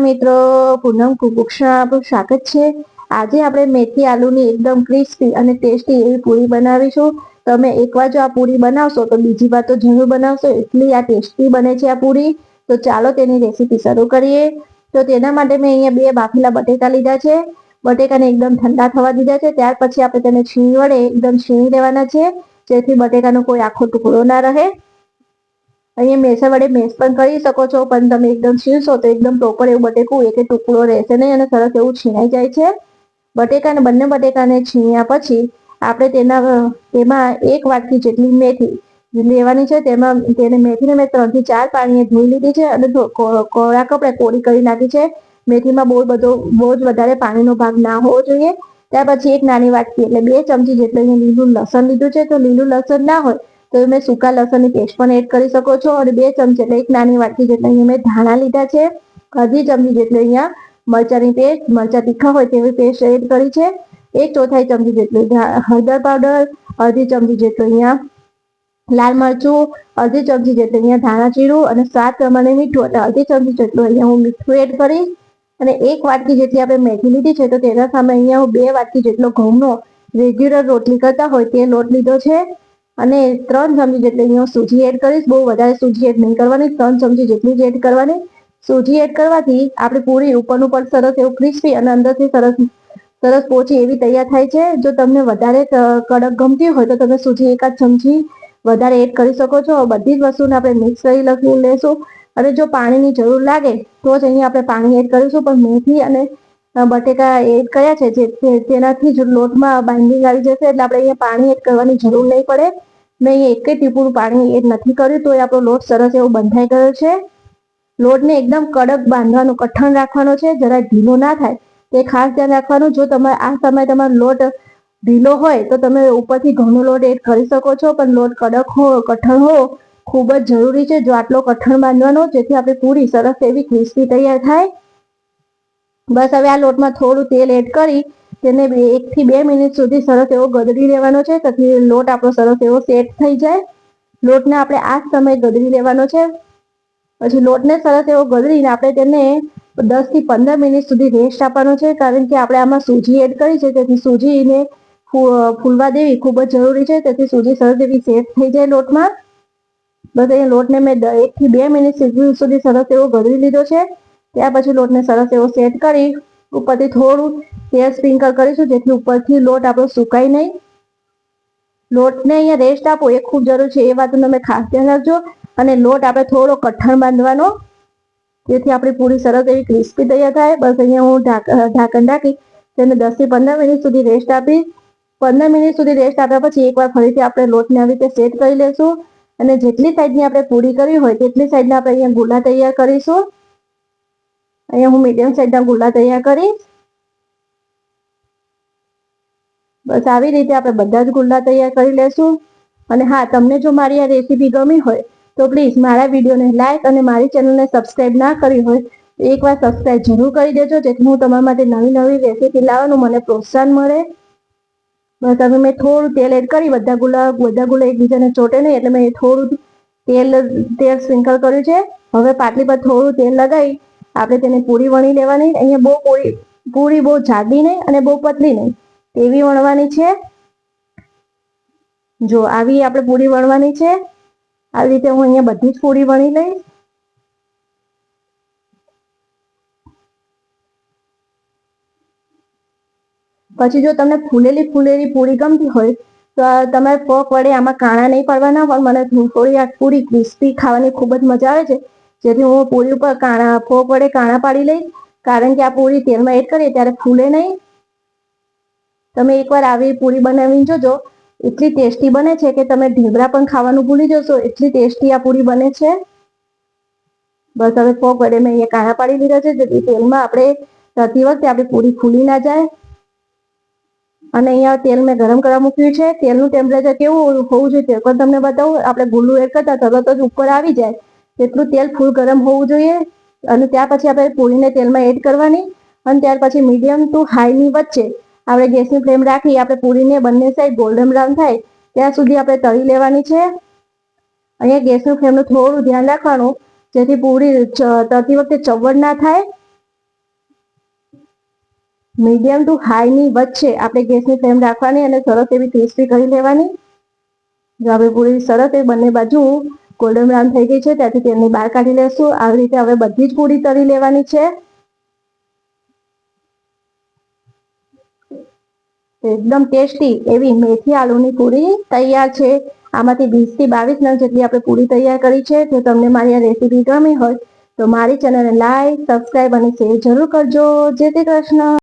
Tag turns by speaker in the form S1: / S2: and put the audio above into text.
S1: મિત્રો, પૂનમ કુકુક્ષમાં આપણું સ્વાગત છે। આજે આપણે મેથી આલુની એકદમ ક્રિસ્પી અને ટેસ્ટી એવી પૂરી બનાવીશું। તમે એકવાર જો આ પૂરી બનાવશો તો બીજી વાર તો જરૂર બનાવશો, એટલી આ ટેસ્ટી બને છે આ પૂરી। તો ચાલો તેની રેસીપી શરૂ કરીએ। તો તેના માટે મેં અહીંયા 2 બાફેલા બટેકા લીધા છે। બટેકાને એકદમ ઠંડા થવા દીધા છે। ત્યાર પછી આપણે તેને છીણી વડે એકદમ છીણી લેવાના છે, જેથી બટેકાનો કોઈ આખો ટુકડો ના રહે। અહીંયા મેસર વડે મેશ પણ કરી શકો છો, પણ તમે એકદમ છીણશો તો એકદમ પ્રોપર એવું બટેકું એક ટુકડો રહેશે નહીં અને સરસ એવું છીણાઈ જાય છે। બંને બટેકાને છીણ્યા પછી આપણે તેમાં 1 વાટકી જેટલી મેથી લેવાની છે। તેને મેથીને મેં 3 થી 4 પાણીએ ધોઈ લીધી છે અને કોરા કપડે કોરી કરી નાખી છે। મેથીમાં બહુ જ વધારે પાણીનો ભાગ ના હોવો જોઈએ। ત્યાર પછી 1 નાની વાટકી એટલે 2 ચમચી જેટલું લીલું લસણ લીધું છે। તો લીલું લસણ ના હોય તો તમે સૂકા લસણની પેસ્ટ પણ એડ કરી શકો છો। અને 2 ચમચી એટલે 1 નાની વાટકી જેટલા અહીંયા મેં ધાણા લીધા છે। અડધી ચમચી જેટલી અહીંયા મરચાંની પેસ્ટ, મરચાં તીખા હોય તેવી પેસ્ટ એડ કરી છે। 1/4 ચમચી જેટલું હળદર પાવડર, અડધી ચમચી જેટલું અહીંયા લાલ મરચું, અડધી ચમચી જેટલું અહીંયા ધાણા જીરું અને સ્વાદ પ્રમાણે મીઠું એટલે અડધી ચમચી જેટલું અહીંયા હું મીઠું એડ કરીશ। અને 1 વાટકી જેટલી આપણે મેથી લીધી છે, તો તેના સામે અહીંયા હું 2 વાટકી જેટલો ઘઉંનો રેગ્યુલર રોટલી કરતા હોય તે લોટ લીધો છે। અને 3 ચમચી જેટલી અહીંયા સૂજી એડ કરીશ। બહુ વધારે સૂજી એડ નહીં કરવાની, 3 ચમચી જેટલી જ એડ કરવાની। સૂજી એડ કરવાથી આપણી પૂરી ઉપરનું પણ સરસ એવું ક્રિસ્પી અને અંદરથી સરસ પોચી એવી તૈયાર થાય છે। જો તમને વધારે કડક ગમતી હોય તો તમે સૂજી 1 ચમચી વધારે એડ કરી શકો છો। બધી જ વસ્તુને આપણે મિક્સ કરી લેશું અને જો પાણીની જરૂર લાગે તો જ અહીંયા આપણે પાણી એડ કરીશું, પણ મેથી અને બટેકા એડ કર્યા છે તેનાથી જ લોટમાં બાઇન્ડિંગ આવી જશે, એટલે આપણે અહીંયા પાણી એડ કરવાની જરૂર નહીં પડે। મેં અહીંયા 1 ટીપું પાણી એડ નથી કર્યું, તો આપણો લોટ સરસ એવો બંધાઈ ગયો છે। લોટને એકદમ કડક બાંધવાનો, કઠણ રાખવાનો છે, જરા ઢીલો ના થાય તે ખાસ ધ્યાન રાખવાનું। જો તમે આ સમયે તમારો લોટ ઢીલો હોય તો તમે ઉપરથી ઘઉંનો લોટ એડ કરી શકો છો, પણ લોટ કઠણ હોવો ખૂબ જ જરૂરી છે। જો આટલો કઠણ બાંધવાનો, જેથી આપણી પૂરી સરસ એવી ક્રિસ્પી તૈયાર થાય। બસ હવે આ લોટમાં થોડું તેલ એડ કરી તેને 1 થી 2 મિનિટ સુધી સરસ એવો ગદડી લેવાનો છે, તેથી લોટ આપણો સરસ એવો સેટ થઈ જાય। લોટને આપણે આ સમયે ગદડી લેવાનો છે। પછી લોટને સરસ એવો ગદડીને આપણે તેને 10 થી 15 મિનિટ સુધી રેસ્ટ આપવાનો છે, કારણ કે આપણે આમાં સૂજી એડ કરી છે, તેથી સૂજીને ફૂલવા દેવી ખૂબ જ જરૂરી છે, તેથી સૂજી સરસ એવી સેટ થઈ જાય લોટમાં। બસ અહીંયા લોટને મેં 1 થી 2 મિનિટ સુધી સરસ એવો ગદડી લીધો છે। ત્યાર પછી લોટને સરસ એવો સેટ કરી ઉપરથી થોડું તેલ સ્પ્રિંકલ કરીશું, જેથી ઉપરથી લોટ આપણો સુકાય નહીં। લોટને અહીંયા રેસ્ટ આપો એ ખૂબ જરૂરી છે, એ વાતનું તમે ખાસ ધ્યાન રાખજો। અને લોટ આપણે થોડો કઠણ બાંધવાનો, જેથી આપણી પૂરી સરસ એવી ક્રિસ્પી તૈયાર થાય। બસ અહીંયા હું ઢાંકણ ઢાંકી તેને 10 થી 15 મિનિટ સુધી રેસ્ટ આપીશ। 15 મિનિટ સુધી રેસ્ટ આપ્યા પછી એકવાર ફરીથી આપણે લોટને આવી રીતે સેટ કરી લેશું અને જેટલી સાઈઝની આપણે પૂરી કરવી હોય તેટલી સાઈઝના આપણે અહીંયા ગુલ્લા તૈયાર કરીશું। અહીંયા હું મીડિયમ સાઈઝના ગુલ્લા તૈયાર કરીશ। બસ આવી રીતે આપણે બધા જ ગુલ્લા તૈયાર કરી લેશું। અને હા, તમને જો મારી આ રેસીપી ગમી હોય તો પ્લીઝ મારા વિડીયોને લાઈક અને મારી ચેનલને સબસ્ક્રાઈબ ના કરી હોય તો એકવાર સબસ્ક્રાઈબ જરૂર કરી દેજો, જેથી હું તમારા માટે નવી રેસીપી લાવવાનું મને પ્રોત્સાહન મળે। બસ હવે મેં થોડું તેલ એડ કરી બધા ગુલ્લા એકબીજાને ચોટે નહીં એટલે મેં થોડું તેલ સ્પ્રિંકલ કર્યું છે। હવે પાટલી પર થોડું તેલ લગાવી આપણે તેને પૂરી વણી લેવાની। અહીંયા પૂરી બહુ જાડી નહીં અને બહુ પતલી નહીં એવી વણવાની છે। જો આવી આપણે પૂરી વણવાની છે। આવી રીતે હું અહીંયા બધી જ પૂરી વણી લઈશ। પછી જો તમને ફૂલેલી પૂરી ગમતી હોય તો તમારે ફોક વડે આમાં કાણા નહીં પાડવાના, પણ મને થોડી આ પૂરી ક્રિસ્પી ખાવાની ખૂબ જ મજા આવે છે, જેથી હું પૂરી ઉપર ફોક વડે કાણા પાડી લઈશ, કારણ કે આ પૂરી તેલમાં એડ કરીએ ત્યારે ફૂલે નહીં। તમે એકવાર આવી પૂરી બનાવીને જોજો, એટલી ટેસ્ટી બને છે કે તમે ઢેબરા પણ ખાવાનું ભૂલી જશો, એટલી ટેસ્ટી આ પૂરી બને છે। બસ હવે ફોક વડે મેં અહીંયા કાણા પાડી લીધા છે, જેથી તેલમાં આપણે તળતી વખતે આપણી પૂરી ફૂલી ના જાય। અને અહીંયા તેલ મેં ગરમ કરવા મૂક્યું છે। તેલનું ટેમ્પરેચર કેવું હોવું જોઈએ તે પણ તમને બતાવું। આપણે ગુલ્લું એડ કરતા તરત જ ઉપર આવી જાય તેટલું તેલ ફૂલ ગરમ હોવું જોઈએ। અને ત્યાર પછી આપણે પૂરીને તેલમાં એડ કરવાની અને ત્યાર પછી મીડિયમ ટુ હાઈની વચ્ચે આપણે ગેસની ફ્લેમ રાખી આપણે પૂરીને બંને સાઈડ ગોલ્ડન બ્રાઉન થાય ત્યાં સુધી આપણે તળી લેવાની છે। અહીંયા ગેસની ફ્લેમનું થોડું ધ્યાન રાખવાનું, જેથી પૂરી તળતી વખતે ચવડ ના થાય। મીડિયમ ટુ હાઈની વચ્ચે આપણે ગેસની ફ્લેમ રાખવાની અને સરસ એવી ક્રિસ્પી કરી લેવાની. જો આપણે પૂરી સરસ એ બંને બાજુ ગોલ્ડન બ્રાઉન થઈ ગઈ છે ત્યાંથી તેલની બહાર કાઢી લેશું. આવી રીતે હવે બધી જ પૂરી તળી લેવાની છે. એકદમ ટેસ્ટી એવી મેથી આલુની પૂરી તૈયાર છે. આમાંથી 20 થી 22 નંગ જેટલી આપણે પૂરી તૈયાર કરી છે. જો તમને મારી આ રેસીપી ગમી હોય તો મારી ચેનલને લાઈક, સબસ્ક્રાઈબ અને શેર જરૂર કરજો. જય શ્રી કૃષ્ણ.